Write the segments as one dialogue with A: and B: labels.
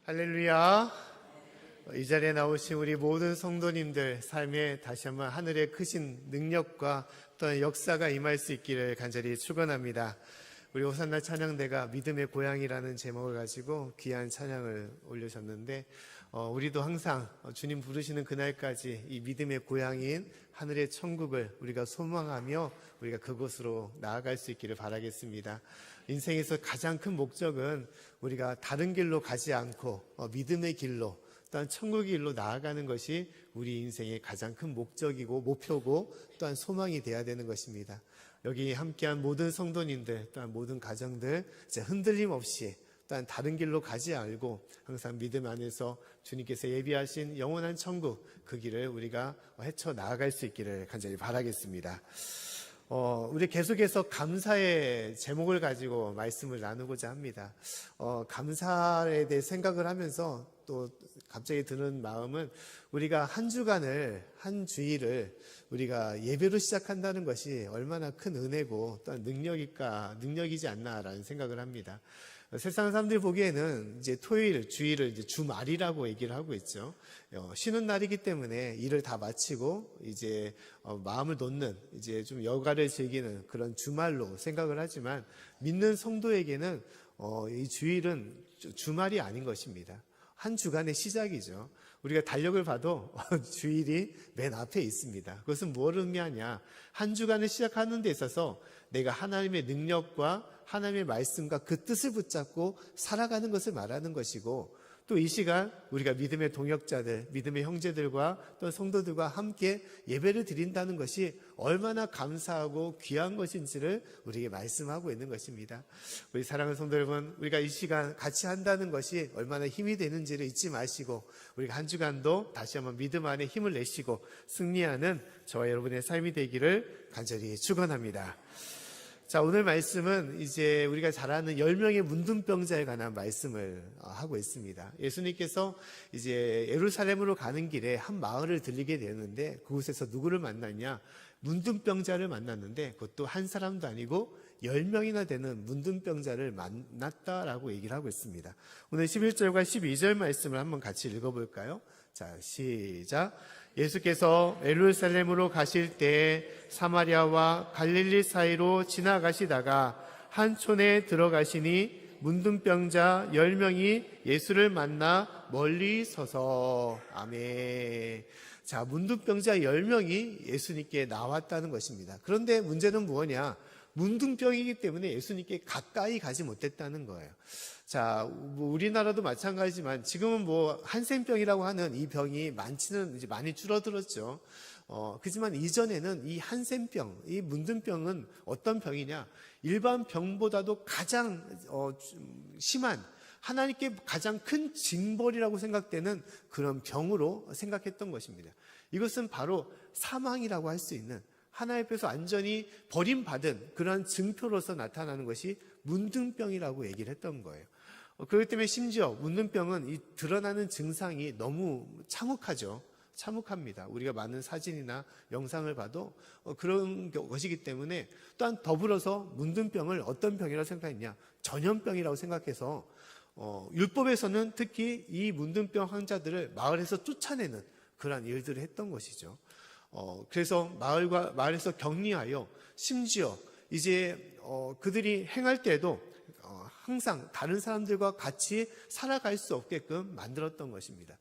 A: 할렐루야. 이 자리에 나오신 우리 모든 성도님들 삶에 다시 한번 하늘의 크신 능력과 또한 역사가 임할 수 있기를 간절히 축원합니다. 우리 호산나 찬양대가 믿음의 고향이라는 제목을 가지고 귀한 찬양을 올려줬는데 우리도 항상 주님 부르시는 그날까지 이 믿음의 고향인 하늘의 천국을 우리가 소망하며 우리가 그곳으로 나아갈 수 있기를 바라겠습니다. 인생에서 가장 큰 목적은 우리가 다른 길로 가지 않고 믿음의 길로 또한 천국의 길로 나아가는 것이 우리 인생의 가장 큰 목적이고 목표고 또한 소망이 되어야 되는 것입니다. 여기 함께한 모든 성도님들 또한 모든 가정들 흔들림 없이 또한 다른 길로 가지 않고 항상 믿음 안에서 주님께서 예비하신 영원한 천국 그 길을 우리가 헤쳐 나아갈 수 있기를 간절히 바라겠습니다. 우리 계속해서 감사의 제목을 가지고 말씀을 나누고자 합니다. 감사에 대해 생각을 하면서 또 갑자기 드는 마음은 우리가 한 주간을, 한 주일을 우리가 예배로 시작한다는 것이 얼마나 큰 은혜고 또한 능력이지 않나라는 생각을 합니다. 세상 사람들이 보기에는 이제 토요일, 주일을 이제 주말이라고 얘기를 하고 있죠. 쉬는 날이기 때문에 일을 다 마치고 이제 마음을 놓는 이제 좀 여가를 즐기는 그런 주말로 생각을 하지만 믿는 성도에게는 이 주일은 주말이 아닌 것입니다. 한 주간의 시작이죠. 우리가 달력을 봐도 주일이 맨 앞에 있습니다. 그것은 무엇을 의미하냐? 한 주간을 시작하는 데 있어서 내가 하나님의 능력과 하나님의 말씀과 그 뜻을 붙잡고 살아가는 것을 말하는 것이고 또 이 시간 우리가 믿음의 동역자들, 믿음의 형제들과 또 성도들과 함께 예배를 드린다는 것이 얼마나 감사하고 귀한 것인지를 우리에게 말씀하고 있는 것입니다. 우리 사랑하는 성도 여러분, 우리가 이 시간 같이 한다는 것이 얼마나 힘이 되는지를 잊지 마시고 우리가 한 주간도 다시 한번 믿음 안에 힘을 내시고 승리하는 저와 여러분의 삶이 되기를 간절히 축원합니다. 자, 오늘 말씀은 이제 우리가 잘 아는 10명의 문둥병자에 관한 말씀을 하고 있습니다. 예수님께서 이제 예루살렘으로 가는 길에 한 마을을 들리게 되는데 그곳에서 누구를 만났냐? 문둥병자를 만났는데 그것도 한 사람도 아니고 10명이나 되는 문둥병자를 만났다라고 얘기를 하고 있습니다. 오늘 11절과 12절 말씀을 한번 같이 읽어볼까요? 자, 시작. 예수께서 예루살렘으로 가실 때 사마리아와 갈릴리 사이로 지나가시다가 한 촌에 들어가시니 문둥병자 10명이 예수를 만나 멀리 서서 아멘. 자, 문둥병자 10명이 예수님께 나왔다는 것입니다. 그런데 문제는 뭐냐? 문둥병이기 때문에 예수님께 가까이 가지 못했다는 거예요. 자, 우리나라도 마찬가지지만 지금은 한센병이라고 하는 이 병이 많지는 이제 많이 줄어들었죠. 그렇지만 이전에는 이 한센병, 이 문둥병은 어떤 병이냐? 일반 병보다도 가장 심한 하나님께 가장 큰 징벌이라고 생각되는 그런 병으로 생각했던 것입니다. 이것은 바로 사망이라고 할 수 있는 하나님 앞에서 완전히 버림받은 그런 증표로서 나타나는 것이 문둥병이라고 얘기를 했던 거예요. 그렇기 때문에 심지어 문둥병은 이 드러나는 증상이 너무 참혹합니다. 우리가 많은 사진이나 영상을 봐도 그런 것이기 때문에 또한 더불어서 문둥병을 어떤 병이라고 생각했냐? 전염병이라고 생각해서 율법에서는 특히 이 문둥병 환자들을 마을에서 쫓아내는 그런 일들을 했던 것이죠. 그래서 마을에서 격리하여 심지어 이제 그들이 행할 때도 항상 다른 사람들과 같이 살아갈 수 없게끔 만들었던 것입니다.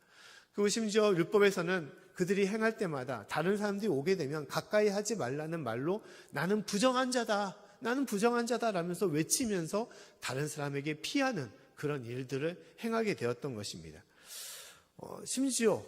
A: 그리고 심지어 율법에서는 그들이 행할 때마다 다른 사람들이 오게 되면 가까이 하지 말라는 말로 나는 부정한 자다 라면서 외치면서 다른 사람에게 피하는 그런 일들을 행하게 되었던 것입니다. 심지어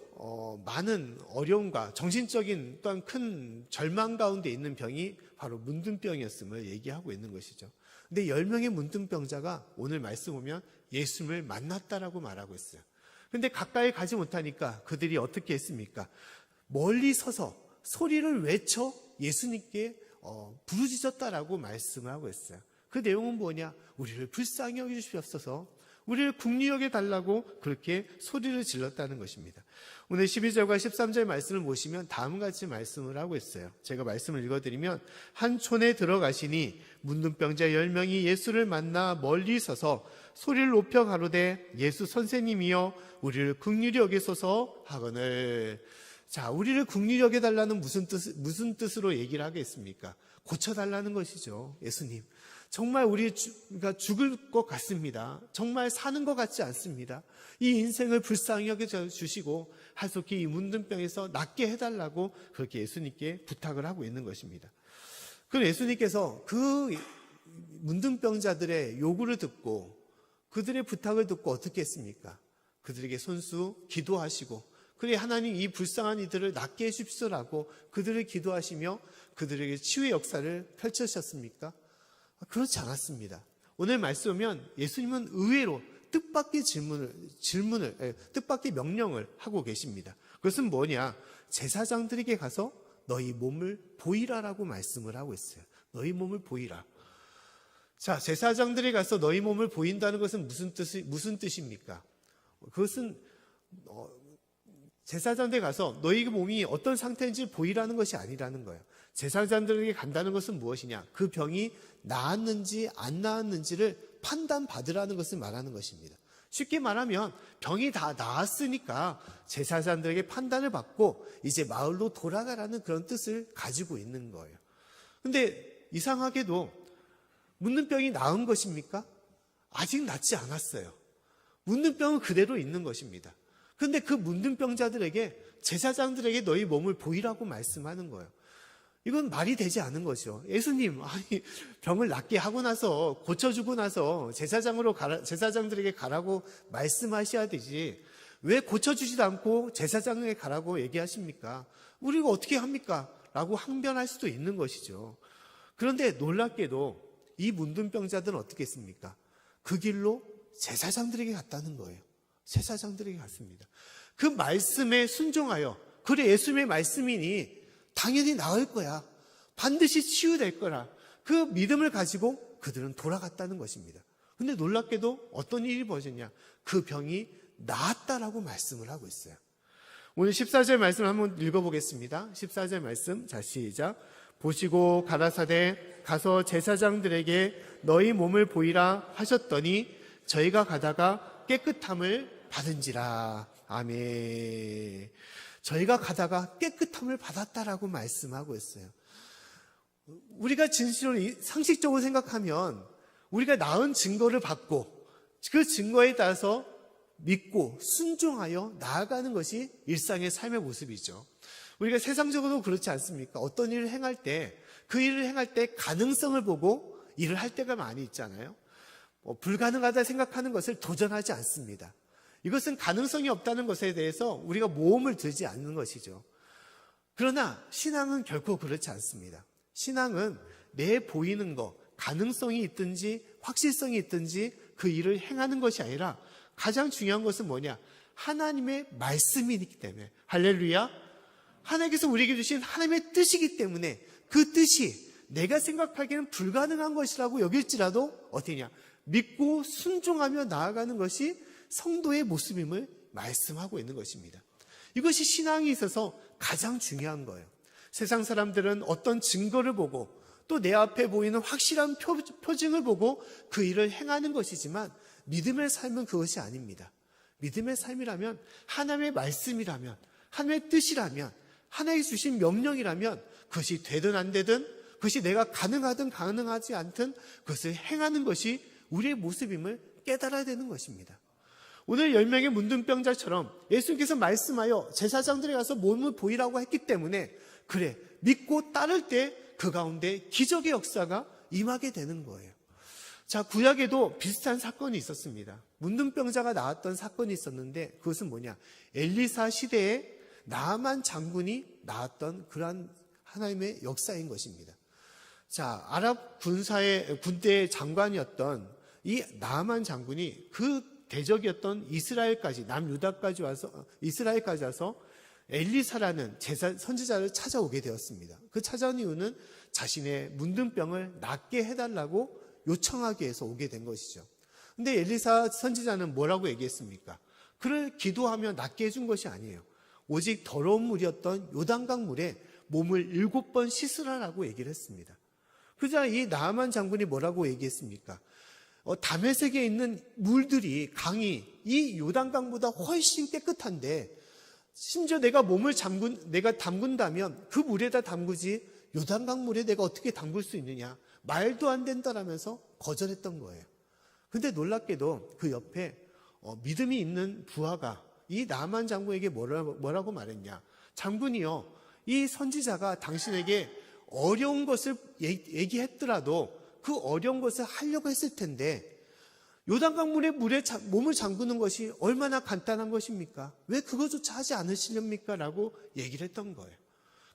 A: 많은 어려움과 정신적인 또한 큰 절망 가운데 있는 병이 바로 문둥병이었음을 얘기하고 있는 것이죠. 근데 10명의 문둥병자가 오늘 말씀 보면 예수님을 만났다라고 말하고 있어요. 근데 가까이 가지 못하니까 그들이 어떻게 했습니까? 멀리 서서 소리를 외쳐 예수님께 부르짖었다라고 말씀을 하고 있어요. 그 내용은 뭐냐? 우리를 불쌍히 여기주시옵소서. 우리를 긍휼히 여겨달라고 그렇게 소리를 질렀다는 것입니다. 오늘 12절과 13절 말씀을 보시면 다음과 같이 말씀을 하고 있어요. 제가 말씀을 읽어드리면 한 촌에 들어가시니 문둥병자 10명이 예수를 만나 멀리 서서 소리를 높여 가로되 예수 선생님이여 우리를 긍휼히 여기소서 하거늘. 자, 우리를 긍휼히 여겨달라는 무슨 뜻으로 얘기를 하겠습니까? 고쳐달라는 것이죠. 예수님, 정말 우리가 죽을 것 같습니다. 정말 사는 것 같지 않습니다. 이 인생을 불쌍히 여겨주시고 하속히 이 문둥병에서 낫게 해달라고 그렇게 예수님께 부탁을 하고 있는 것입니다. 그럼 예수님께서 그 문둥병자들의 요구를 듣고 그들의 부탁을 듣고 어떻게 했습니까? 그들에게 손수 기도하시고 그래 하나님 이 불쌍한 이들을 낫게 해주십시오라고 그들을 기도하시며 그들에게 치유의 역사를 펼치셨습니까? 그렇지 않았습니다. 오늘 말씀 보면 예수님은 의외로 뜻밖의 뜻밖의 명령을 하고 계십니다. 그것은 뭐냐? 제사장들에게 가서 너희 몸을 보이라라고 말씀을 하고 있어요. 너희 몸을 보이라. 자, 제사장들에 가서 너희 몸을 보인다는 것은 무슨 뜻입니까? 그것은 제사장들에 가서 너희 몸이 어떤 상태인지 보이라는 것이 아니라는 거예요. 제사장들에게 간다는 것은 무엇이냐? 그 병이 나았는지 안 나았는지를 판단받으라는 것을 말하는 것입니다. 쉽게 말하면 병이 다 나았으니까 제사장들에게 판단을 받고 이제 마을로 돌아가라는 그런 뜻을 가지고 있는 거예요. 근데 이상하게도 문둥병이 나은 것입니까? 아직 낫지 않았어요. 문둥병은 그대로 있는 것입니다. 그런데 그 문둥병자들에게 제사장들에게 너희 몸을 보이라고 말씀하는 거예요. 이건 말이 되지 않은 거죠. 예수님, 아니 병을 낫게 하고 나서 고쳐주고 나서 제사장들에게 가라고 말씀하셔야 되지 왜 고쳐주지도 않고 제사장에게 가라고 얘기하십니까? 우리가 어떻게 합니까? 라고 항변할 수도 있는 것이죠. 그런데 놀랍게도 이 문둥병자들은 어떻게 했습니까? 그 길로 제사장들에게 갔다는 거예요. 제사장들에게 갔습니다. 그 말씀에 순종하여 그래 예수님의 말씀이니 당연히 나을 거야. 반드시 치유될 거라. 그 믿음을 가지고 그들은 돌아갔다는 것입니다. 그런데 놀랍게도 어떤 일이 벌어졌냐? 그 병이 나았다라고 말씀을 하고 있어요. 오늘 14절 말씀 한번 읽어보겠습니다. 14절 말씀, 자 시작. 보시고 가라사대 가서 제사장들에게 너희 몸을 보이라 하셨더니 저희가 가다가 깨끗함을 받은지라. 아멘. 저희가 가다가 깨끗함을 받았다라고 말씀하고 있어요. 우리가 진실로 상식적으로 생각하면 우리가 나은 증거를 받고 그 증거에 따라서 믿고 순종하여 나아가는 것이 일상의 삶의 모습이죠. 우리가 세상적으로 그렇지 않습니까? 어떤 일을 행할 때 그 일을 행할 때 가능성을 보고 일을 할 때가 많이 있잖아요. 불가능하다 생각하는 것을 도전하지 않습니다. 이것은 가능성이 없다는 것에 대해서 우리가 모험을 들지 않는 것이죠. 그러나 신앙은 결코 그렇지 않습니다. 신앙은 내 보이는 것, 가능성이 있든지 확실성이 있든지 그 일을 행하는 것이 아니라 가장 중요한 것은 뭐냐? 하나님의 말씀이기 때문에. 할렐루야. 하나님께서 우리에게 주신 하나님의 뜻이기 때문에 그 뜻이 내가 생각하기에는 불가능한 것이라고 여길지라도 어떻게냐? 믿고 순종하며 나아가는 것이 성도의 모습임을 말씀하고 있는 것입니다. 이것이 신앙에 있어서 가장 중요한 거예요. 세상 사람들은 어떤 증거를 보고 또 내 앞에 보이는 확실한 표징을 보고 그 일을 행하는 것이지만 믿음의 삶은 그것이 아닙니다. 믿음의 삶이라면 하나님의 말씀이라면 하나님의 뜻이라면 하나님이 주신 명령이라면 그것이 되든 안 되든 그것이 내가 가능하든 가능하지 않든 그것을 행하는 것이 우리의 모습임을 깨달아야 되는 것입니다. 오늘 10명의 문둥병자처럼 예수님께서 말씀하여 제사장들에 가서 몸을 보이라고 했기 때문에 그래 믿고 따를 때 그 가운데 기적의 역사가 임하게 되는 거예요. 자, 구약에도 비슷한 사건이 있었습니다. 문둥병자가 나왔던 사건이 있었는데 그것은 뭐냐? 엘리사 시대에 나아만 장군이 나왔던 그러한 하나님의 역사인 것입니다. 자, 아랍 군대의 장관이었던 이 나아만 장군이 그 대적이었던 이스라엘까지 남유다까지 와서 이스라엘까지 와서 엘리사라는 선지자를 찾아오게 되었습니다. 그 찾아온 이유는 자신의 문둥병을 낫게 해달라고 요청하기 위해서 오게 된 것이죠. 근데 엘리사 선지자는 뭐라고 얘기했습니까? 그를 기도하며 낫게 해준 것이 아니에요. 오직 더러운 물이었던 요단강 물에 몸을 7번 씻으라라고 얘기를 했습니다. 그러자 이 나아만 장군이 뭐라고 얘기했습니까? 다메섹에 있는 물들이, 강이 이 요단강보다 훨씬 깨끗한데 심지어 내가 담근다면 그 물에다 담그지 요단강 물에 내가 어떻게 담글 수 있느냐, 말도 안 된다라면서 거절했던 거예요. 근데 놀랍게도 그 옆에 믿음이 있는 부하가 이 나만 장군에게 뭐라고 말했냐? 장군이요, 이 선지자가 당신에게 어려운 것을 얘기했더라도 그 어려운 것을 하려고 했을 텐데 요단강 물에 몸을 잠그는 것이 얼마나 간단한 것입니까? 왜 그것조차 하지 않으시렵니까? 라고 얘기를 했던 거예요.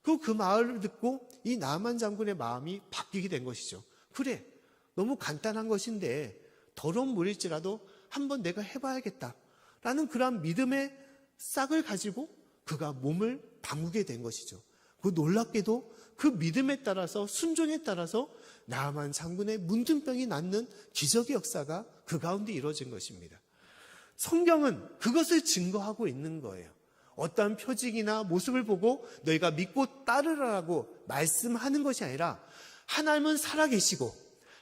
A: 그 말을 듣고 이 나만 장군의 마음이 바뀌게 된 것이죠. 그래, 너무 간단한 것인데 더러운 물일지라도 한번 내가 해봐야겠다 라는 그러한 믿음의 싹을 가지고 그가 몸을 담그게 된 것이죠. 그 놀랍게도 그 믿음에 따라서, 순종에 따라서 나아만 장군의 문둥병이 낫는 기적의 역사가 그 가운데 이루어진 것입니다. 성경은 그것을 증거하고 있는 거예요. 어떠한 표징이나 모습을 보고 너희가 믿고 따르라고 말씀하는 것이 아니라 하나님은 살아계시고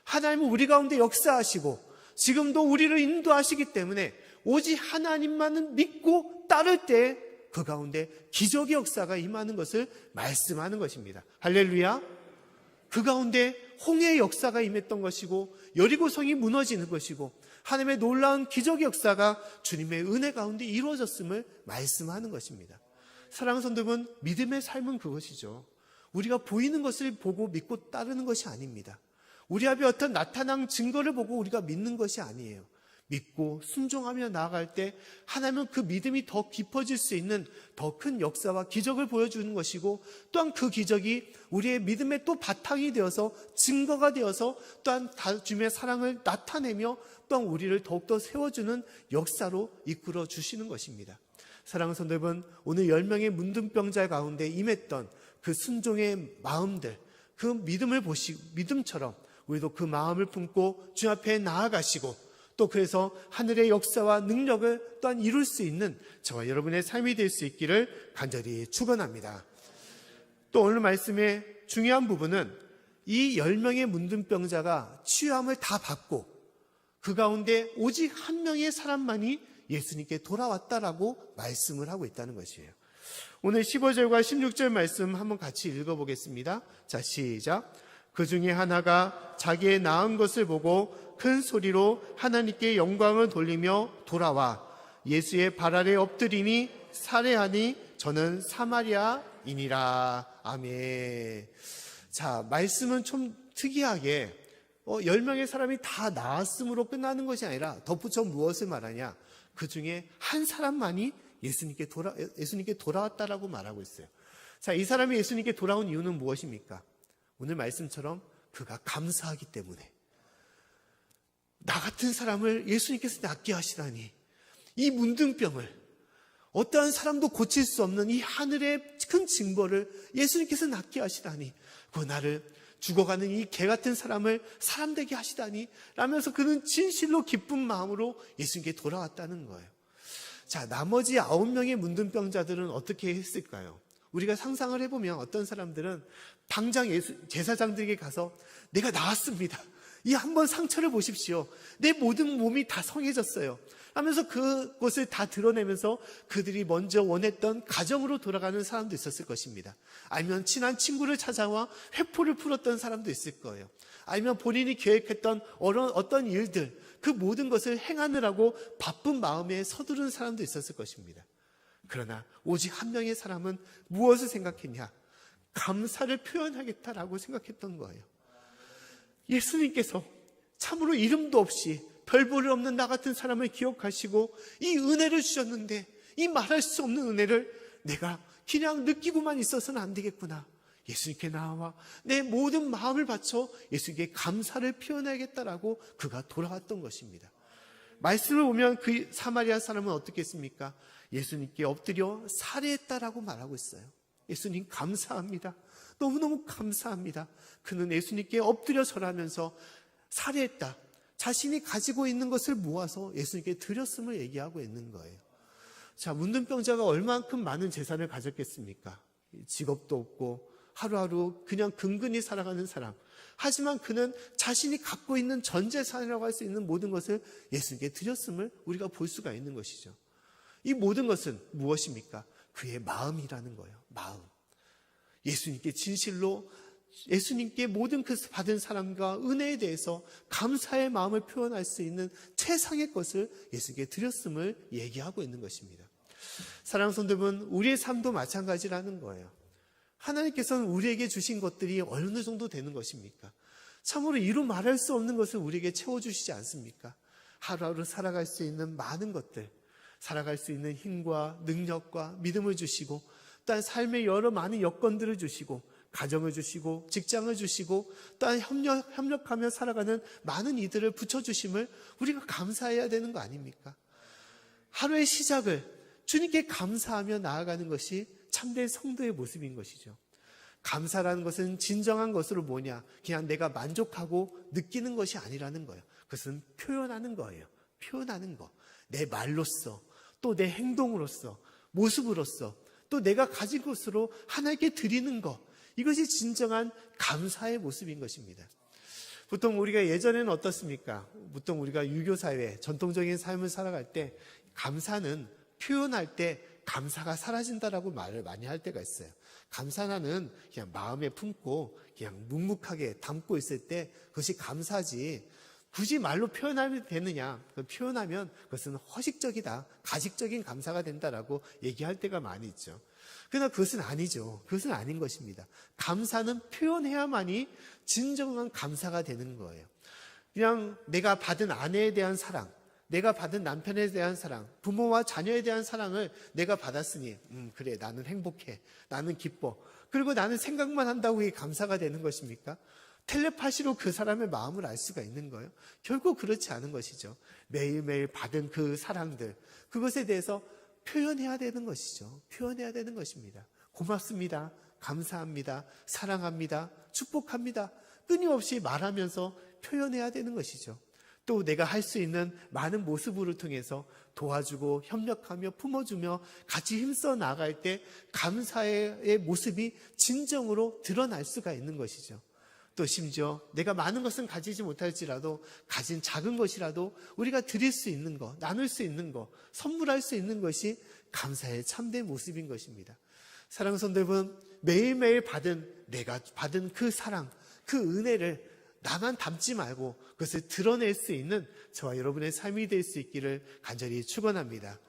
A: 하나님은 우리 가운데 역사하시고 지금도 우리를 인도하시기 때문에 오직 하나님만은 믿고 따를 때 그 가운데 기적의 역사가 임하는 것을 말씀하는 것입니다. 할렐루야. 그 가운데 홍해의 역사가 임했던 것이고 여리고성이 무너지는 것이고 하나님의 놀라운 기적의 역사가 주님의 은혜 가운데 이루어졌음을 말씀하는 것입니다. 사랑하는 성도분, 믿음의 삶은 그것이죠. 우리가 보이는 것을 보고 믿고 따르는 것이 아닙니다. 우리 앞에 어떤 나타난 증거를 보고 우리가 믿는 것이 아니에요. 믿고 순종하며 나아갈 때 하나님은 그 믿음이 더 깊어질 수 있는 더 큰 역사와 기적을 보여주는 것이고 또한 그 기적이 우리의 믿음의 또 바탕이 되어서 증거가 되어서 또한 주님의 사랑을 나타내며 또한 우리를 더욱더 세워주는 역사로 이끌어 주시는 것입니다. 사랑하는 성도 여러분, 오늘 10명의 문둥병자 가운데 임했던 그 순종의 마음들, 그 믿음을 믿음처럼 우리도 그 마음을 품고 주 앞에 나아가시고 또 그래서 하늘의 역사와 능력을 또한 이룰 수 있는 저와 여러분의 삶이 될 수 있기를 간절히 축원합니다. 또 오늘 말씀의 중요한 부분은 이 10명의 문둥병자가 치유함을 다 받고 그 가운데 오직 한 명의 사람만이 예수님께 돌아왔다라고 말씀을 하고 있다는 것이에요. 오늘 15절과 16절 말씀 한번 같이 읽어보겠습니다. 자, 시작. 그 중에 하나가 자기의 나은 것을 보고 큰 소리로 하나님께 영광을 돌리며 돌아와 예수의 발 아래 엎드리니 살해하니 저는 사마리아인이라. 아멘. 자, 말씀은 좀 특이하게 10명의 사람이 다 나았음으로 끝나는 것이 아니라 덧붙여 무엇을 말하냐? 그 중에 한 사람만이 예수님께 돌아왔다라고 말하고 있어요. 자, 이 사람이 예수님께 돌아온 이유는 무엇입니까? 오늘 말씀처럼 그가 감사하기 때문에, 나 같은 사람을 예수님께서 낫게 하시다니, 이 문둥병을 어떠한 사람도 고칠 수 없는 이 하늘의 큰 징벌을 예수님께서 낫게 하시다니, 그 나를 죽어가는 이 개 같은 사람을 사람 되게 하시다니 라면서 그는 진실로 기쁜 마음으로 예수님께 돌아왔다는 거예요. 자, 나머지 9명의 문둥병자들은 어떻게 했을까요? 우리가 상상을 해보면 어떤 사람들은 당장 제사장들에게 가서 내가 나았습니다. 이 한번 상처를 보십시오. 내 모든 몸이 다 성해졌어요. 하면서 그것을 다 드러내면서 그들이 먼저 원했던 가정으로 돌아가는 사람도 있었을 것입니다. 아니면 친한 친구를 찾아와 회포를 풀었던 사람도 있을 거예요. 아니면 본인이 계획했던 어떤 일들, 그 모든 것을 행하느라고 바쁜 마음에 서두른 사람도 있었을 것입니다. 그러나 오직 한 명의 사람은 무엇을 생각했냐? 감사를 표현하겠다라고 생각했던 거예요. 예수님께서 참으로 이름도 없이 별 볼일 없는 나 같은 사람을 기억하시고 이 은혜를 주셨는데 이 말할 수 없는 은혜를 내가 그냥 느끼고만 있어서는 안 되겠구나. 예수님께 나와 내 모든 마음을 바쳐 예수님께 감사를 표현하겠다라고 그가 돌아왔던 것입니다. 말씀을 보면 그 사마리아 사람은 어떻게 했습니까? 예수님께 엎드려 살해했다라고 말하고 있어요. 예수님 감사합니다. 너무너무 감사합니다. 그는 예수님께 엎드려 절하면서 살해했다. 자신이 가지고 있는 것을 모아서 예수님께 드렸음을 얘기하고 있는 거예요. 자, 문둥병자가 얼만큼 많은 재산을 가졌겠습니까? 직업도 없고 하루하루 그냥 근근히 살아가는 사람. 하지만 그는 자신이 갖고 있는 전 재산이라고 할 수 있는 모든 것을 예수님께 드렸음을 우리가 볼 수가 있는 것이죠. 이 모든 것은 무엇입니까? 그의 마음이라는 거예요. 마음. 예수님께 진실로 예수님께 모든 그 받은 사랑과 은혜에 대해서 감사의 마음을 표현할 수 있는 최상의 것을 예수님께 드렸음을 얘기하고 있는 것입니다. 사랑하는 성도분, 우리의 삶도 마찬가지라는 거예요. 하나님께서는 우리에게 주신 것들이 어느 정도 되는 것입니까? 참으로 이루 말할 수 없는 것을 우리에게 채워주시지 않습니까? 하루하루 살아갈 수 있는 많은 것들, 살아갈 수 있는 힘과 능력과 믿음을 주시고, 또한 삶의 여러 많은 여건들을 주시고, 가정을 주시고, 직장을 주시고, 또한 협력하며 살아가는 많은 이들을 붙여주심을 우리가 감사해야 되는 거 아닙니까? 하루의 시작을 주님께 감사하며 나아가는 것이 참된 성도의 모습인 것이죠. 감사라는 것은 진정한 것으로 뭐냐? 그냥 내가 만족하고 느끼는 것이 아니라는 거예요. 그것은 표현하는 거예요. 표현하는 거. 내 말로써, 또 내 행동으로써, 모습으로써, 또 내가 가진 것으로 하나님께 드리는 것. 이것이 진정한 감사의 모습인 것입니다. 보통 우리가 예전에는 어떻습니까? 보통 우리가 유교사회, 전통적인 삶을 살아갈 때 감사는 표현할 때 감사가 사라진다라고 말을 많이 할 때가 있어요. 감사는 그냥 마음에 품고 그냥 묵묵하게 담고 있을 때 그것이 감사지, 굳이 말로 표현하면 되느냐? 표현하면 그것은 허식적이다, 가식적인 감사가 된다라고 얘기할 때가 많이 있죠. 그러나 그것은 아니죠. 그것은 아닌 것입니다. 감사는 표현해야만이 진정한 감사가 되는 거예요. 그냥 내가 받은 아내에 대한 사랑, 내가 받은 남편에 대한 사랑, 부모와 자녀에 대한 사랑을 내가 받았으니 그래, 나는 행복해, 나는 기뻐. 그리고 나는 생각만 한다고 이게 감사가 되는 것입니까? 텔레파시로 그 사람의 마음을 알 수가 있는 거예요? 결국 그렇지 않은 것이죠. 매일매일 받은 그 사랑들, 그것에 대해서 표현해야 되는 것이죠. 표현해야 되는 것입니다. 고맙습니다, 감사합니다, 사랑합니다, 축복합니다. 끊임없이 말하면서 표현해야 되는 것이죠. 또 내가 할 수 있는 많은 모습을 통해서 도와주고 협력하며 품어주며 같이 힘써 나갈 때 감사의 모습이 진정으로 드러날 수가 있는 것이죠. 또 심지어 내가 많은 것은 가지지 못할지라도 가진 작은 것이라도 우리가 드릴 수 있는 것, 나눌 수 있는 것, 선물할 수 있는 것이 감사의 참된 모습인 것입니다. 사랑하는 성도 여러분, 매일매일 내가 받은 그 사랑, 그 은혜를 나만 담지 말고 그것을 드러낼 수 있는 저와 여러분의 삶이 될 수 있기를 간절히 축원합니다.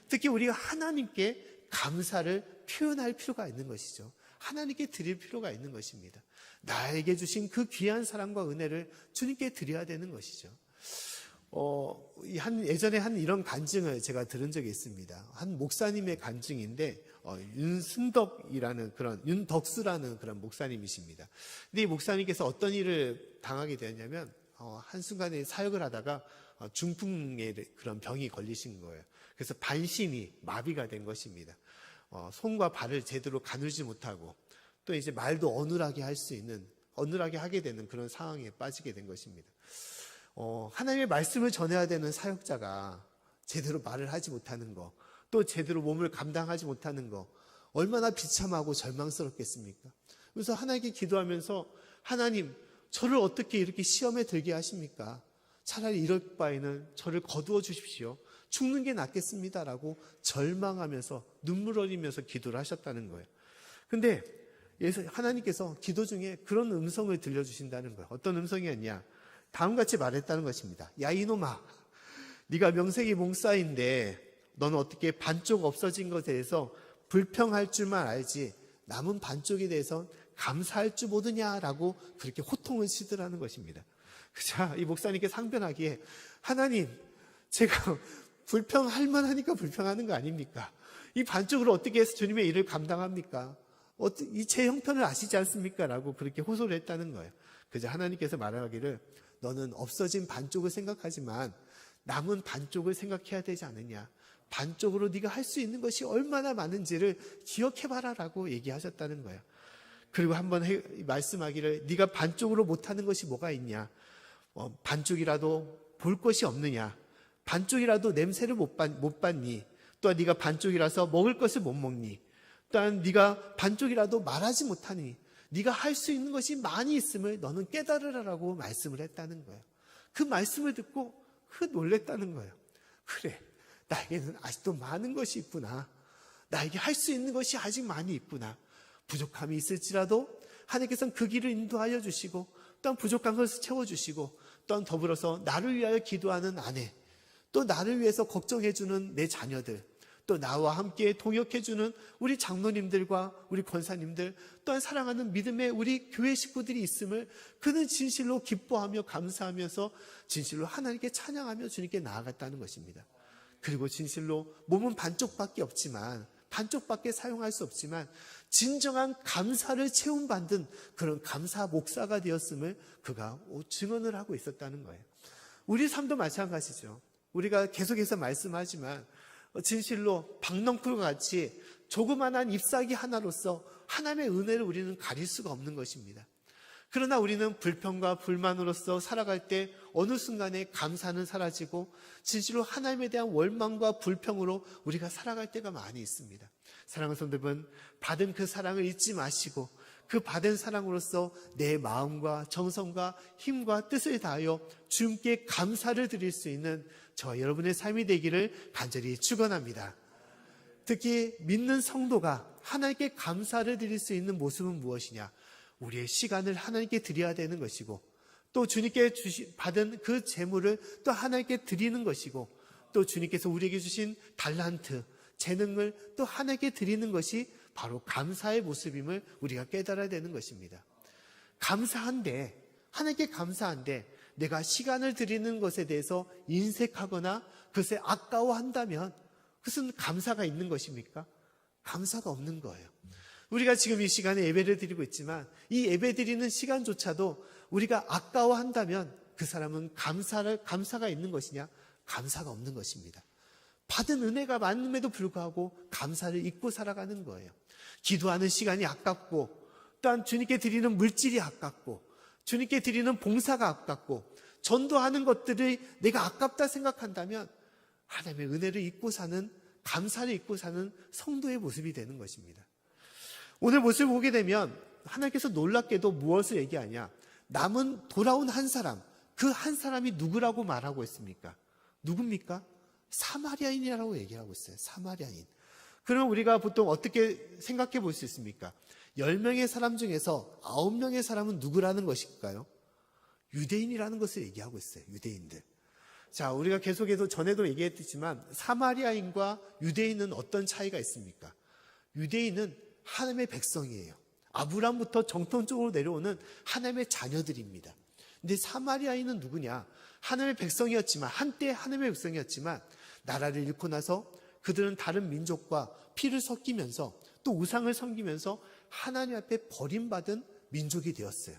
A: 특히 우리가 하나님께 감사를 표현할 필요가 있는 것이죠. 하나님께 드릴 필요가 있는 것입니다. 나에게 주신 그 귀한 사랑과 은혜를 주님께 드려야 되는 것이죠. 예전에 한 이런 간증을 제가 들은 적이 있습니다. 한 목사님의 간증인데, 윤덕수라는 그런 목사님이십니다. 근데 이 목사님께서 어떤 일을 당하게 되었냐면, 한순간에 사역을 하다가 중풍의 그런 병이 걸리신 거예요. 그래서 반신이 마비가 된 것입니다. 손과 발을 제대로 가누지 못하고, 또 이제 말도 어눌하게 하게 되는 그런 상황에 빠지게 된 것입니다. 하나님의 말씀을 전해야 되는 사역자가 제대로 말을 하지 못하는 거, 또 제대로 몸을 감당하지 못하는 거, 얼마나 비참하고 절망스럽겠습니까? 그래서 하나님께 기도하면서, 하나님, 저를 어떻게 이렇게 시험에 들게 하십니까? 차라리 이럴 바에는 저를 거두어 주십시오. 죽는 게 낫겠습니다라고 절망하면서 눈물 흘리면서 기도를 하셨다는 거예요. 근데 하나님께서 기도 중에 그런 음성을 들려주신다는 거예요. 어떤 음성이었냐? 다음같이 말했다는 것입니다. 야, 이놈아, 네가 명색이 몽사인데 너는 어떻게 반쪽 없어진 것에 대해서 불평할 줄만 알지 남은 반쪽에 대해서 감사할 줄 모르냐라고 그렇게 호통을 치더라는 것입니다. 자, 이 목사님께 상변하기에, 하나님, 제가 불평할 만하니까 불평하는 거 아닙니까? 이 반쪽으로 어떻게 해서 주님의 일을 감당합니까? 이 제 형편을 아시지 않습니까? 라고 그렇게 호소를 했다는 거예요. 그래서 하나님께서 말하기를, 너는 없어진 반쪽을 생각하지만 남은 반쪽을 생각해야 되지 않느냐. 반쪽으로 네가 할 수 있는 것이 얼마나 많은지를 기억해봐라 라고 얘기하셨다는 거예요. 그리고 한번 말씀하기를, 네가 반쪽으로 못하는 것이 뭐가 있냐. 반쪽이라도 볼 것이 없느냐? 반쪽이라도 냄새를 못 받니? 또한 네가 반쪽이라서 먹을 것을 못 먹니? 또한 네가 반쪽이라도 말하지 못하니? 네가 할 수 있는 것이 많이 있음을 너는 깨달으라라고 말씀을 했다는 거예요. 그 말씀을 듣고 놀랬다는 거예요. 그래, 나에게는 아직도 많은 것이 있구나. 나에게 할 수 있는 것이 아직 많이 있구나. 부족함이 있을지라도 하나님께서는 그 길을 인도하여 주시고, 또한 부족한 것을 채워주시고, 또한 더불어서 나를 위하여 기도하는 아내, 또 나를 위해서 걱정해주는 내 자녀들, 또 나와 함께 동역해주는 우리 장로님들과 우리 권사님들, 또한 사랑하는 믿음의 우리 교회 식구들이 있음을 그는 진실로 기뻐하며 감사하면서 진실로 하나님께 찬양하며 주님께 나아갔다는 것입니다. 그리고 진실로 몸은 반쪽밖에 없지만, 반쪽밖에 사용할 수 없지만 진정한 감사를 체험받은 그런 감사 목사가 되었음을 그가 증언을 하고 있었다는 거예요. 우리 삶도 마찬가지죠. 우리가 계속해서 말씀하지만 진실로 박넝쿨과 같이 조그만한 잎사귀 하나로서 하나님의 은혜를 우리는 가릴 수가 없는 것입니다. 그러나 우리는 불평과 불만으로서 살아갈 때 어느 순간에 감사는 사라지고 진실로 하나님에 대한 원망과 불평으로 우리가 살아갈 때가 많이 있습니다. 사랑하는 성도 여러분, 받은 그 사랑을 잊지 마시고 그 받은 사랑으로서 내 마음과 정성과 힘과 뜻을 다하여 주님께 감사를 드릴 수 있는 저와 여러분의 삶이 되기를 간절히 축원합니다. 특히 믿는 성도가 하나님께 감사를 드릴 수 있는 모습은 무엇이냐? 우리의 시간을 하나님께 드려야 되는 것이고, 또 주님께 받은 그 재물을 또 하나님께 드리는 것이고, 또 주님께서 우리에게 주신 달란트, 재능을 또 하나님께 드리는 것이 바로 감사의 모습임을 우리가 깨달아야 되는 것입니다. 감사한데, 하나님께 감사한데 내가 시간을 드리는 것에 대해서 인색하거나 그것에 아까워한다면 그것은 감사가 있는 것입니까? 감사가 없는 거예요. 우리가 지금 이 시간에 예배를 드리고 있지만 이 예배 드리는 시간조차도 우리가 아까워한다면 그 사람은 감사가 있는 것이냐? 감사가 없는 것입니다. 받은 은혜가 많음에도 불구하고 감사를 잊고 살아가는 거예요. 기도하는 시간이 아깝고, 또한 주님께 드리는 물질이 아깝고, 주님께 드리는 봉사가 아깝고, 전도하는 것들이 내가 아깝다 생각한다면 하나님의 은혜를 잊고 사는, 감사를 잊고 사는 성도의 모습이 되는 것입니다. 오늘 모습을 보게 되면 하나님께서 놀랍게도 무엇을 얘기하냐? 남은 돌아온 한 사람, 그 한 사람이 누구라고 말하고 있습니까? 누굽니까? 사마리아인이라고 얘기하고 있어요. 사마리아인. 그럼 우리가 보통 어떻게 생각해 볼 수 있습니까? 10명의 사람 중에서 9명의 사람은 누구라는 것일까요? 유대인이라는 것을 얘기하고 있어요. 유대인들. 자, 우리가 계속해서 전에도 얘기했지만 사마리아인과 유대인은 어떤 차이가 있습니까? 유대인은 하나님의 백성이에요. 아브라함부터 정통적으로 내려오는 하나님의 자녀들입니다. 근데 사마리아인은 누구냐? 하나님의 백성이었지만, 한때 하나님의 백성이었지만 나라를 잃고 나서 그들은 다른 민족과 피를 섞이면서 또 우상을 섬기면서 하나님 앞에 버림받은 민족이 되었어요.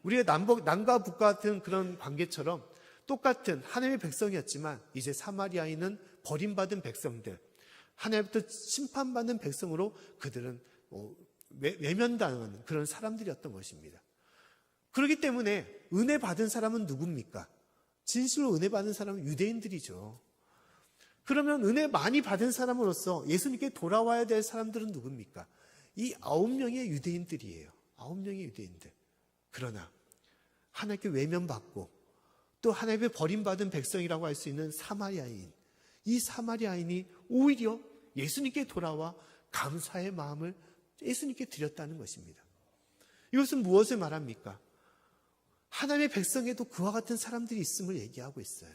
A: 우리가 남과 북과 같은 그런 관계처럼 똑같은 하나님의 백성이었지만 이제 사마리아인은 버림받은 백성들, 하나님부터 심판받는 백성으로 그들은 외면당하는 그런 사람들이었던 것입니다. 그렇기 때문에 은혜 받은 사람은 누굽니까? 진실로 은혜 받은 사람은 유대인들이죠. 그러면 은혜 많이 받은 사람으로서 예수님께 돌아와야 될 사람들은 누굽니까? 이 9명의 유대인들이에요. 9명의 유대인들. 그러나 하나님께 외면받고 또 하나님의 버림받은 백성이라고 할 수 있는 사마리아인, 이 사마리아인이 오히려 예수님께 돌아와 감사의 마음을 예수님께 드렸다는 것입니다. 이것은 무엇을 말합니까? 하나님의 백성에도 그와 같은 사람들이 있음을 얘기하고 있어요.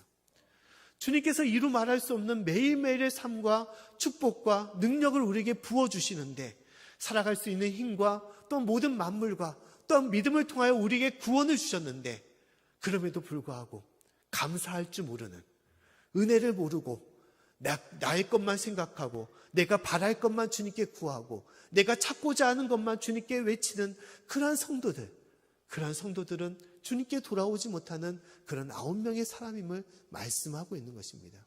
A: 주님께서 이루 말할 수 없는 매일매일의 삶과 축복과 능력을 우리에게 부어주시는데, 살아갈 수 있는 힘과 또 모든 만물과 또 믿음을 통하여 우리에게 구원을 주셨는데, 그럼에도 불구하고 감사할 줄 모르는, 은혜를 모르고 나의 것만 생각하고 내가 바랄 것만 주님께 구하고 내가 찾고자 하는 것만 주님께 외치는 그러한 성도들은 주님께 돌아오지 못하는 그런 9명의 사람임을 말씀하고 있는 것입니다.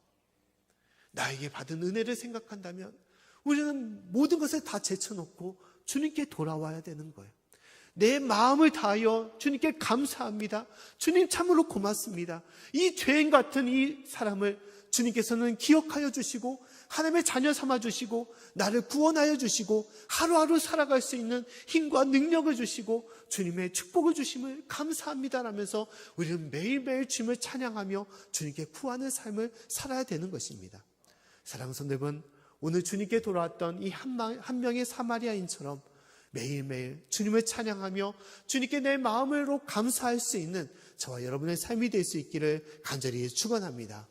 A: 나에게 받은 은혜를 생각한다면 우리는 모든 것을 다 제쳐놓고 주님께 돌아와야 되는 거예요. 내 마음을 다하여 주님께 감사합니다. 주님 참으로 고맙습니다. 이 죄인 같은 이 사람을 주님께서는 기억하여 주시고 하나님의 자녀 삼아 주시고 나를 구원하여 주시고 하루하루 살아갈 수 있는 힘과 능력을 주시고 주님의 축복을 주심을 감사합니다라면서 우리는 매일매일 주님을 찬양하며 주님께 구하는 삶을 살아야 되는 것입니다. 사랑하는 성도 여러분, 오늘 주님께 돌아왔던 이 한 명의 사마리아인처럼 매일매일 주님을 찬양하며 주님께 내 마음으로 감사할 수 있는 저와 여러분의 삶이 될 수 있기를 간절히 축원합니다.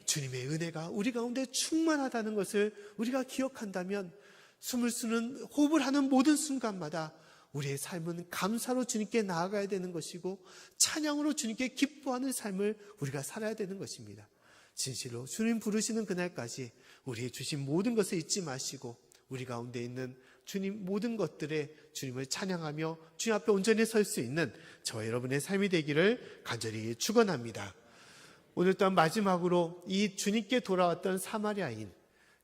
A: 주님의 은혜가 우리 가운데 충만하다는 것을 우리가 기억한다면 숨을 쉬는 호흡을 하는 모든 순간마다 우리의 삶은 감사로 주님께 나아가야 되는 것이고 찬양으로 주님께 기뻐하는 삶을 우리가 살아야 되는 것입니다. 진실로 주님 부르시는 그날까지 우리의 주신 모든 것을 잊지 마시고 우리 가운데 있는 주님 모든 것들에 주님을 찬양하며 주님 앞에 온전히 설 수 있는 저와 여러분의 삶이 되기를 간절히 축원합니다. 오늘 또한 마지막으로 이 주님께 돌아왔던 사마리아인,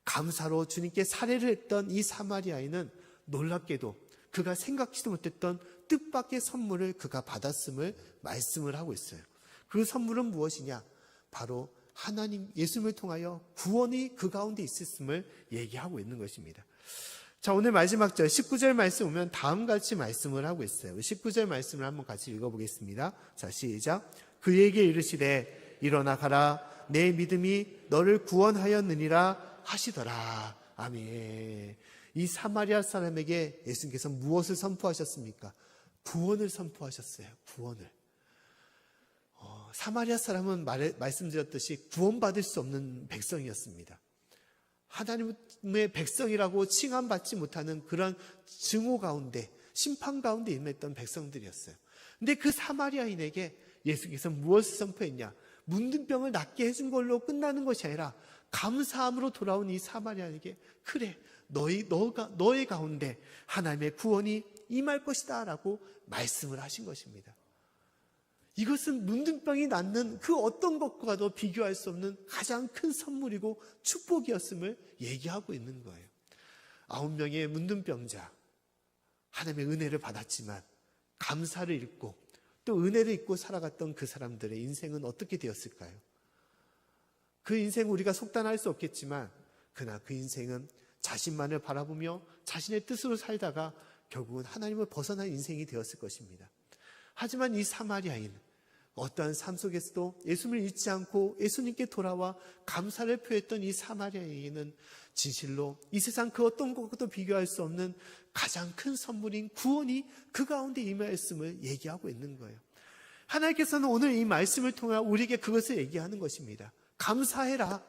A: 감사로 주님께 살해를 했던 이 사마리아인은 놀랍게도 그가 생각지도 못했던 뜻밖의 선물을 그가 받았음을 말씀을 하고 있어요. 그 선물은 무엇이냐? 바로 하나님 예수님을 통하여 구원이 그 가운데 있었음을 얘기하고 있는 것입니다. 자, 오늘 마지막 절 19절 말씀 보면 다음같이 말씀을 하고 있어요. 19절 말씀을 한번 같이 읽어보겠습니다. 자, 시작. 그에게 이르시되 일어나 가라, 내 믿음이 너를 구원하였느니라 하시더라. 아멘. 이 사마리아 사람에게 예수님께서 무엇을 선포하셨습니까? 구원을 선포하셨어요. 구원을. 사마리아 사람은 말씀드렸듯이 구원받을 수 없는 백성이었습니다. 하나님의 백성이라고 칭함받지 못하는 그런 증오 가운데, 심판 가운데 임했던 백성들이었어요. 근데 그 사마리아인에게 예수께서 무엇을 선포했냐? 문둥병을 낫게 해준 걸로 끝나는 것이 아니라 감사함으로 돌아온 이 사마리아인에게 그래, 너의 가운데 하나님의 구원이 임할 것이다 라고 말씀을 하신 것입니다. 이것은 문둥병이 낫는 그 어떤 것과도 비교할 수 없는 가장 큰 선물이고 축복이었음을 얘기하고 있는 거예요. 9명의 문둥병자, 하나님의 은혜를 받았지만 감사를 잃고 또 은혜를 잊고 살아갔던 그 사람들의 인생은 어떻게 되었을까요? 그 인생 우리가 속단할 수 없겠지만 그러나 그 인생은 자신만을 바라보며 자신의 뜻으로 살다가 결국은 하나님을 벗어난 인생이 되었을 것입니다. 하지만 이 사마리아인, 어떠한 삶 속에서도 예수님을 잊지 않고 예수님께 돌아와 감사를 표했던 이 사마리아인은 진실로 이 세상 그 어떤 것과도 비교할 수 없는 가장 큰 선물인 구원이 그 가운데 임하였음을 얘기하고 있는 거예요. 하나님께서는 오늘 이 말씀을 통해 우리에게 그것을 얘기하는 것입니다. 감사해라.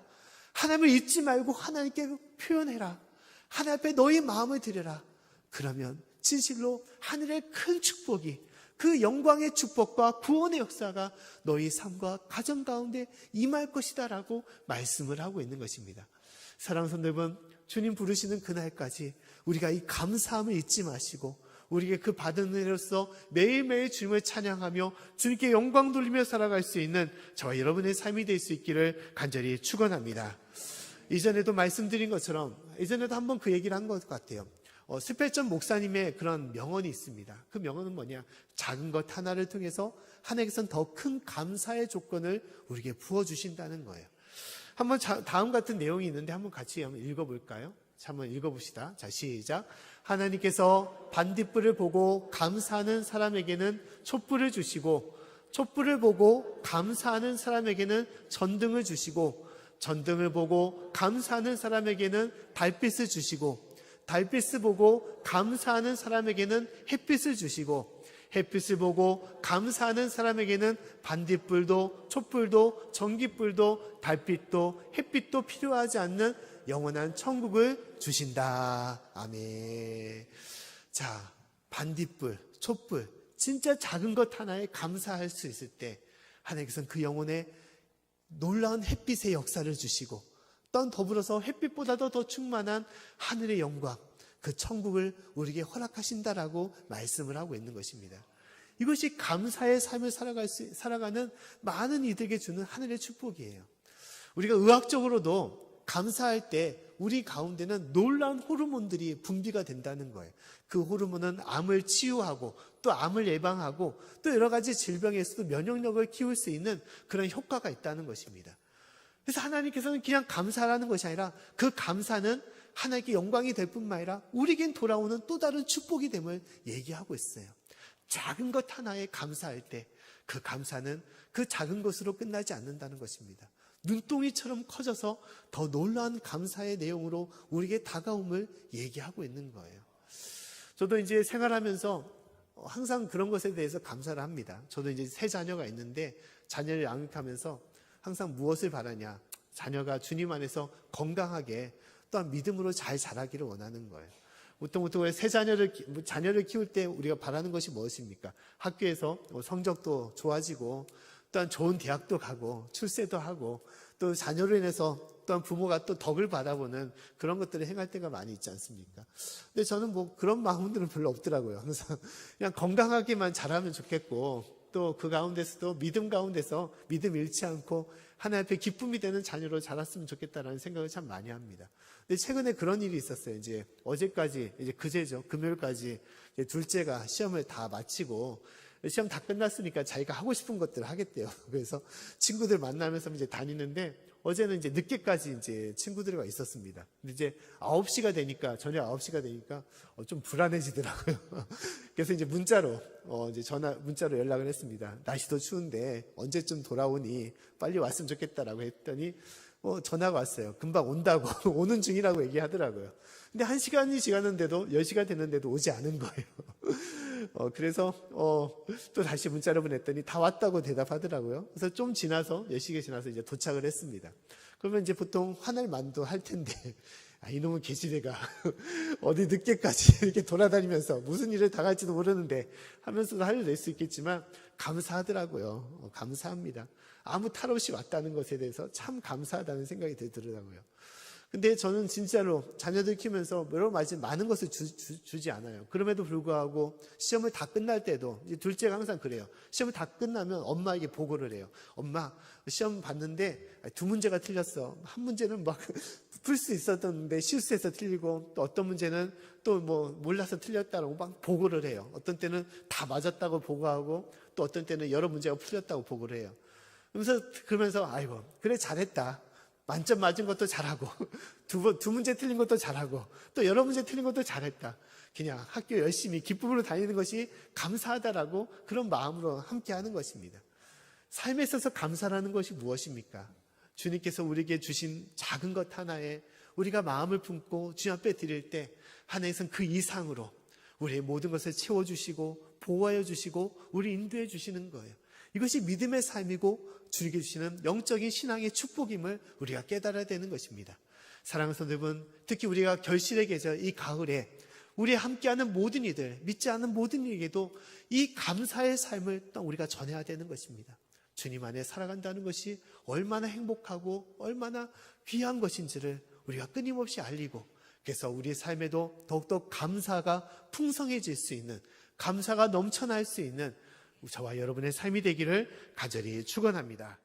A: 하나님을 잊지 말고 하나님께 표현해라. 하나님 앞에 너희 마음을 드려라. 그러면 진실로 하늘의 큰 축복이, 그 영광의 축복과 구원의 역사가 너희 삶과 가정 가운데 임할 것이다 라고 말씀을 하고 있는 것입니다. 사랑하는 성도 여러분, 주님 부르시는 그날까지 우리가 이 감사함을 잊지 마시고 우리에게 그 받은 은혜로서 매일매일 주님을 찬양하며 주님께 영광 돌리며 살아갈 수 있는 저와 여러분의 삶이 될 수 있기를 간절히 축원합니다. 이전에도 말씀드린 것처럼 이전에도 한번 그 얘기를 한 것 같아요. 스펠전 목사님의 그런 명언이 있습니다. 그 명언은 뭐냐? 작은 것 하나를 통해서 하나님께서는 더 큰 감사의 조건을 우리에게 부어주신다는 거예요. 한번 다음 같은 내용이 있는데 한번 같이 한번 읽어볼까요? 자, 한번 읽어봅시다. 자, 시작. 하나님께서 반딧불을 보고 감사하는 사람에게는 촛불을 주시고, 촛불을 보고 감사하는 사람에게는 전등을 주시고, 전등을 보고 감사하는 사람에게는 달빛을 주시고, 달빛을 보고 감사하는 사람에게는 햇빛을 주시고, 햇빛을 보고 감사하는 사람에게는 반딧불도 촛불도 전깃불도 달빛도 햇빛도 필요하지 않는 영원한 천국을 주신다. 아멘. 자, 반딧불, 촛불, 진짜 작은 것 하나에 감사할 수 있을 때 하나님께서는 그 영혼에 놀라운 햇빛의 역사를 주시고 또 더불어서 햇빛보다도 더 충만한 하늘의 영광, 그 천국을 우리에게 허락하신다라고 말씀을 하고 있는 것입니다. 이것이 감사의 삶을 살아가는 많은 이들에게 주는 하늘의 축복이에요. 우리가 의학적으로도 감사할 때 우리 가운데는 놀라운 호르몬들이 분비가 된다는 거예요. 그 호르몬은 암을 치유하고 또 암을 예방하고 또 여러 가지 질병에서도 면역력을 키울 수 있는 그런 효과가 있다는 것입니다. 그래서 하나님께서는 그냥 감사라는 것이 아니라 그 감사는 하나님께 영광이 될 뿐만 아니라 우리에겐 돌아오는 또 다른 축복이 됨을 얘기하고 있어요. 작은 것 하나에 감사할 때 그 감사는 그 작은 것으로 끝나지 않는다는 것입니다. 눈동이처럼 커져서 더 놀라운 감사의 내용으로 우리에게 다가옴을 얘기하고 있는 거예요. 저도 이제 생활하면서 항상 그런 것에 대해서 감사를 합니다. 저도 이제 세 자녀가 있는데 자녀를 양육하면서 항상 무엇을 바라냐? 자녀가 주님 안에서 건강하게 또한 믿음으로 잘 자라기를 원하는 거예요. 보통 세 자녀를 키울 때 우리가 바라는 것이 무엇입니까? 학교에서 성적도 좋아지고 또한 좋은 대학도 가고 출세도 하고 또 자녀로 인해서 또한 부모가 또 덕을 받아보는 그런 것들을 행할 때가 많이 있지 않습니까? 근데 저는 뭐 그런 마음들은 별로 없더라고요. 항상 그냥 건강하게만 자라면 좋겠고 또 그 가운데서도 믿음 가운데서 믿음 잃지 않고 하나님 앞에 기쁨이 되는 자녀로 자랐으면 좋겠다라는 생각을 참 많이 합니다. 근데 최근에 그런 일이 있었어요. 이제 어제까지, 이제 그제죠. 금요일까지 이제 둘째가 시험을 다 마치고 시험 다 끝났으니까 자기가 하고 싶은 것들을 하겠대요. 그래서 친구들 만나면서 이제 다니는데 어제는 이제 늦게까지 이제 친구들과 있었습니다. 근데 이제 9시가 되니까, 저녁 9시가 되니까 좀 불안해지더라고요. 그래서 이제 문자로 연락을 했습니다. 날씨도 추운데 언제쯤 돌아오니 빨리 왔으면 좋겠다라고 했더니 전화가 왔어요. 금방 온다고, 오는 중이라고 얘기하더라고요. 근데 1시간이 지났는데도, 10시가 됐는데도 오지 않은 거예요. 그래서 또 다시 문자를 보냈더니 다 왔다고 대답하더라고요. 그래서 좀 지나서, 10시가 지나서 이제 도착을 했습니다. 그러면 이제 보통 화날 만도 할 텐데, 이놈의 계집애가 어디 늦게까지 이렇게 돌아다니면서 무슨 일을 당할지도 모르는데 하면서도 화를 낼 수 있겠지만 감사하더라고요. 감사합니다. 아무 탈 없이 왔다는 것에 대해서 참 감사하다는 생각이 들더라고요. 근데 저는 진짜로 자녀들 키우면서 여러 가지 많은 것을 주지 않아요. 그럼에도 불구하고 시험을 다 끝날 때도, 이제 둘째가 항상 그래요. 시험을 다 끝나면 엄마에게 보고를 해요. 엄마, 시험 봤는데 2문제가 틀렸어. 한 문제는 막 풀 수 있었던데 실수해서 틀리고, 또 어떤 문제는 또 뭐 몰라서 틀렸다고 막 보고를 해요. 어떤 때는 다 맞았다고 보고하고, 또 어떤 때는 여러 문제가 풀렸다고 보고를 해요. 그러면서 아이고, 그래 잘했다. 만점 맞은 것도 잘하고, 두 문제 틀린 것도 잘하고, 또 여러 문제 틀린 것도 잘했다. 그냥 학교 열심히 기쁨으로 다니는 것이 감사하다라고 그런 마음으로 함께 하는 것입니다. 삶에 있어서 감사라는 것이 무엇입니까? 주님께서 우리에게 주신 작은 것 하나에 우리가 마음을 품고 주님 앞에 드릴 때 하나님께서는 그 이상으로 우리의 모든 것을 채워주시고 보호하여 주시고 우리 인도해 주시는 거예요. 이것이 믿음의 삶이고 주님께 주시는 영적인 신앙의 축복임을 우리가 깨달아야 되는 것입니다. 사랑하는 성도 여러분, 특히 우리가 결실의 계절 이 가을에 우리 함께하는 모든 이들, 믿지 않는 모든 이에게도 이 감사의 삶을 또 우리가 전해야 되는 것입니다. 주님 안에 살아간다는 것이 얼마나 행복하고 얼마나 귀한 것인지를 우리가 끊임없이 알리고, 그래서 우리 삶에도 더욱더 감사가 풍성해질 수 있는, 감사가 넘쳐날 수 있는 저와 여러분의 삶이 되기를 간절히 축원합니다.